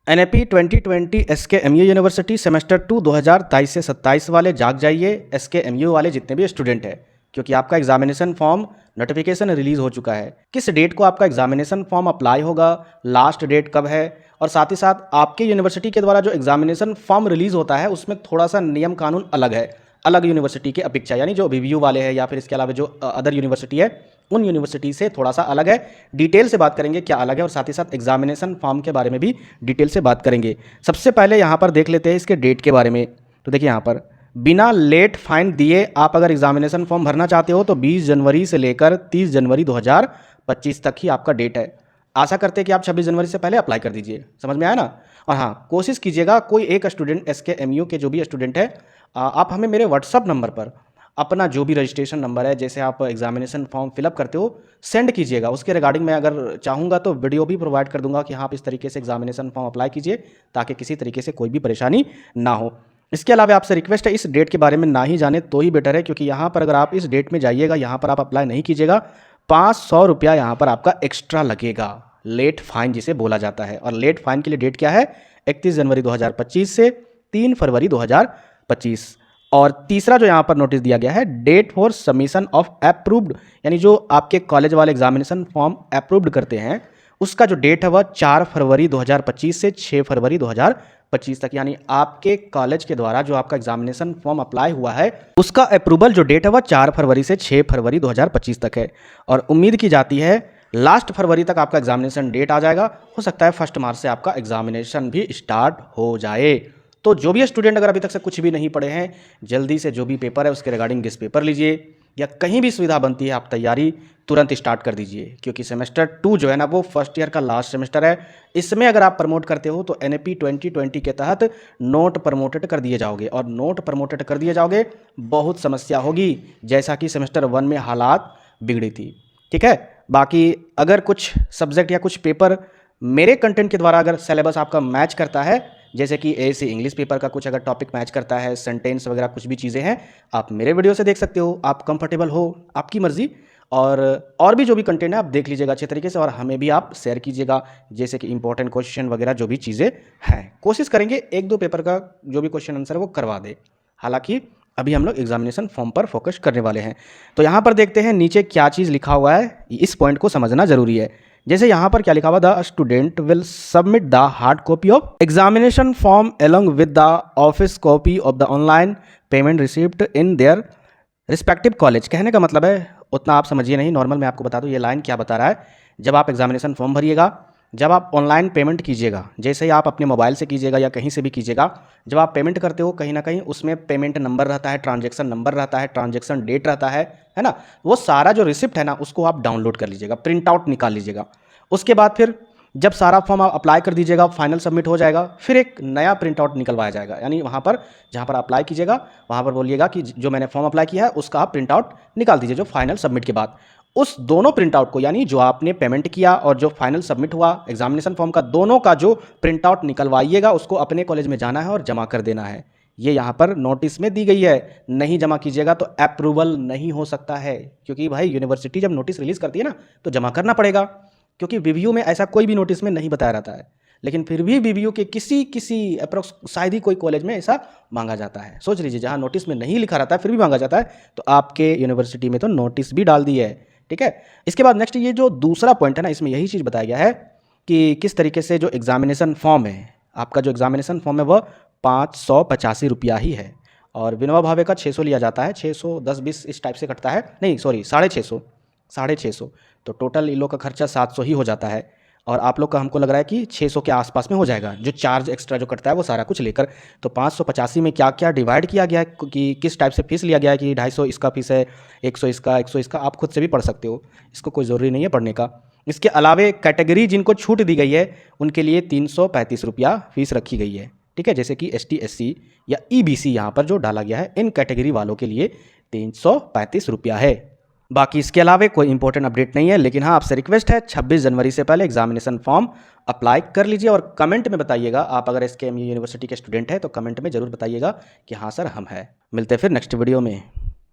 NAP 2020 एसकेएमयू university semester 2 2023 से 27 वाले जाग जाइए। एसकेएमयू वाले जितने भी स्टूडेंट हैं, क्योंकि आपका एग्जामिनेशन फॉर्म नोटिफिकेशन रिलीज हो चुका है। किस डेट को आपका एग्जामिनेशन फॉर्म अप्लाई होगा, लास्ट डेट कब है, और साथ ही साथ आपके यूनिवर्सिटी के द्वारा जो एग्जामिनेशन फॉर्म रिलीज होता है उसमें थोड़ा सा नियम कानून अलग है, अलग यूनिवर्सिटी के अपेक्षा, यानी जो बीवीयू वाले हैं या फिर इसके अलावा जो अदर यूनिवर्सिटी है उन यूनिवर्सिटी से थोड़ा सा अलग है। डिटेल से बात करेंगे क्या अलग है, और साथ ही साथ एग्जामिनेशन फॉर्म के बारे में भी डिटेल से बात करेंगे। सबसे पहले यहाँ पर देख लेते हैं इसके डेट के बारे में। तो देखिए यहाँ पर बिना लेट फाइन दिए आप अगर एग्जामिनेशन फॉर्म भरना चाहते हो तो 20 जनवरी से लेकर 30 जनवरी 2025 तक ही आपका डेट है। आशा करते हैं कि आप 26 जनवरी से पहले अप्लाई कर दीजिए। समझ में आया ना। और हाँ, कोशिश कीजिएगा कोई एक स्टूडेंट एसकेएमयू के जो भी स्टूडेंट है, आप हमें मेरे व्हाट्सअप नंबर पर अपना जो भी रजिस्ट्रेशन नंबर है, जैसे आप एग्जामिनेशन फॉर्म फिलअप करते हो, सेंड कीजिएगा। उसके रिगार्डिंग मैं अगर चाहूँगा तो वीडियो भी प्रोवाइड कर दूंगा कि हाँ आप इस तरीके से एग्जामिनेशन फॉर्म अप्लाई कीजिए, ताकि किसी तरीके से कोई भी परेशानी ना हो। इसके अलावा आपसे रिक्वेस्ट है, इस डेट के बारे में ना ही जाने तो ही बेटर है, क्योंकि यहाँ पर अगर आप इस डेट में जाइएगा, यहाँ पर आप अप्लाई नहीं कीजिएगा, 500 रुपया यहाँ पर आपका एक्स्ट्रा लगेगा, लेट फाइन जिसे बोला जाता है। और लेट फाइन के लिए डेट क्या है, 31 जनवरी 2025 से 3 फरवरी 2025। और तीसरा जो यहाँ पर नोटिस दिया गया है, date for submission of approved, यानी जो आपके कॉलेज वाले एग्जामिनेशन फॉर्म अप्रूव्ड करते हैं उसका जो डेट है वह 4 फरवरी 2025 से 6 फरवरी 2025 तक, यानी आपके कॉलेज के द्वारा जो आपका एग्जामिनेशन फॉर्म अप्लाई हुआ है उसका अप्रूवल जो डेट है वह 4 फरवरी से 6 फरवरी 2025 तक है। और उम्मीद की जाती है लास्ट फरवरी तक आपका एग्जामिनेशन डेट आ जाएगा। हो सकता है 1 मार्च से आपका एग्जामिनेशन भी स्टार्ट हो जाए। तो जो भी स्टूडेंट अगर अभी तक से कुछ भी नहीं पढ़े हैं, जल्दी से जो भी पेपर है उसके रिगार्डिंग गेस्ट पेपर लीजिए, या कहीं भी सुविधा बनती है आप तैयारी तुरंत स्टार्ट कर दीजिए, क्योंकि सेमेस्टर 2 जो है ना वो फर्स्ट ईयर का लास्ट सेमेस्टर है। इसमें अगर आप प्रमोट करते हो तो एनएपी 2020 के तहत नोट प्रमोटेड कर दिए जाओगे, और नोट प्रमोटेड कर दिए जाओगे बहुत समस्या होगी, जैसा कि सेमेस्टर 1 में हालात बिगड़ी थी। ठीक है, बाकी अगर कुछ सब्जेक्ट या कुछ पेपर मेरे कंटेंट के द्वारा अगर सिलेबस आपका मैच करता है, जैसे कि एएससी इंग्लिश पेपर का कुछ अगर टॉपिक मैच करता है, सेंटेंस वगैरह कुछ भी चीज़ें हैं, आप मेरे वीडियो से देख सकते हो। आप कंफर्टेबल हो, आपकी मर्जी। और भी जो भी कंटेंट है आप देख लीजिएगा अच्छे तरीके से, और हमें भी आप शेयर कीजिएगा, जैसे कि इंपॉर्टेंट क्वेश्चन वगैरह जो भी चीज़ें हैं। कोशिश करेंगे 1-2 पेपर का जो भी क्वेश्चन आंसर है वो करवा दे। हालांकि अभी हम लोग एग्जामिनेशन फॉर्म पर फोकस करने वाले हैं। तो यहाँ पर देखते हैं नीचे क्या चीज़ लिखा हुआ है, इस पॉइंट को समझना जरूरी है। जैसे यहाँ पर क्या लिखा हुआ, the student will submit the hard copy of examination form along with the office copy of the online payment receipt in their respective college. कहने का मतलब है उतना आप समझिए नहीं, नॉर्मल मैं आपको बता दूँ ये लाइन क्या बता रहा है। जब आप एग्जामिनेशन फॉर्म भरिएगा, जब आप ऑनलाइन पेमेंट कीजिएगा, जैसे ही आप अपने मोबाइल से कीजिएगा या कहीं से भी कीजिएगा, जब आप पेमेंट करते हो कहीं ना कहीं उसमें पेमेंट नंबर रहता है, ट्रांजैक्शन नंबर रहता है, ट्रांजैक्शन डेट रहता है ना। वो सारा जो रिसिप्ट है ना उसको आप डाउनलोड कर लीजिएगा, प्रिंट आउट निकाल लीजिएगा। उसके बाद फिर जब सारा फॉर्म आप अप्लाई कर दीजिएगा, फाइनल सबमिट हो जाएगा, फिर एक नया प्रिंट आउट निकलवाया जाएगा। यानी वहाँ पर जहाँ पर अप्लाई कीजिएगा वहाँ पर बोलिएगा कि जो मैंने फॉर्म अप्लाई किया है उसका आप प्रिंट आउट निकाल दीजिए, जो फाइनल सबमिट के बाद। उस दोनों प्रिंट आउट को, यानी जो आपने पेमेंट किया और जो फाइनल सबमिट हुआ एग्जामिनेशन फॉर्म का, दोनों का जो प्रिंट आउट निकलवाइएगा उसको अपने कॉलेज में जाना है और जमा कर देना है। ये यहाँ पर नोटिस में दी गई है। नहीं जमा कीजिएगा तो अप्रूवल नहीं हो सकता है, क्योंकि भाई यूनिवर्सिटी जब नोटिस रिलीज करती है ना तो जमा करना पड़ेगा, क्योंकि बीवीयू में ऐसा कोई भी नोटिस में नहीं बताया रहता है। लेकिन फिर भी बीवीयू के किसी अप्रोक्स शायद ही कोई कॉलेज में ऐसा मांगा जाता है। सोच लीजिए, जहाँ नोटिस में नहीं लिखा रहता है फिर भी मांगा जाता है, तो आपके यूनिवर्सिटी में तो नोटिस भी डाल दी है। ठीक है, इसके बाद नेक्स्ट ये जो दूसरा पॉइंट है ना, इसमें यही चीज़ बताया गया है कि किस तरीके से जो एग्जामिनेशन फॉर्म है, आपका जो एग्जामिनेशन फॉर्म है वह 585 रुपया ही है, और विनोबा भावे का 600 लिया जाता है, 600 10-20 इस टाइप से कटता है, नहीं सॉरी 650 तो टोटल इन लोग का खर्चा 700 ही हो जाता है। और आप लोग का हमको लग रहा है कि 600 के आसपास में हो जाएगा, जो चार्ज एक्स्ट्रा जो कटता है वो सारा कुछ लेकर। तो 585 में क्या क्या डिवाइड किया गया है, कि किस टाइप से फीस लिया गया है, कि 250 इसका फीस है, 100 इसका, 100 इसका, आप खुद से भी पढ़ सकते हो, इसको कोई ज़रूरी नहीं है पढ़ने का। इसके अलावे कैटेगरी जिनको छूट दी गई है उनके लिए 335 रुपया फीस रखी गई है। ठीक है, जैसे कि ST SC या EBC यहाँ पर जो डाला गया है, इन कैटेगरी वालों के लिए 335 रुपया है। बाकी इसके अलावा कोई इंपॉर्टेंट अपडेट नहीं है, लेकिन हाँ आपसे रिक्वेस्ट है 26 जनवरी से पहले एग्जामिनेशन फॉर्म अप्लाई कर लीजिए। और कमेंट में बताइएगा, आप अगर SKMU यूनिवर्सिटी के स्टूडेंट हैं तो कमेंट में जरूर बताइएगा कि हाँ सर हम हैं। मिलते हैं फिर नेक्स्ट वीडियो में।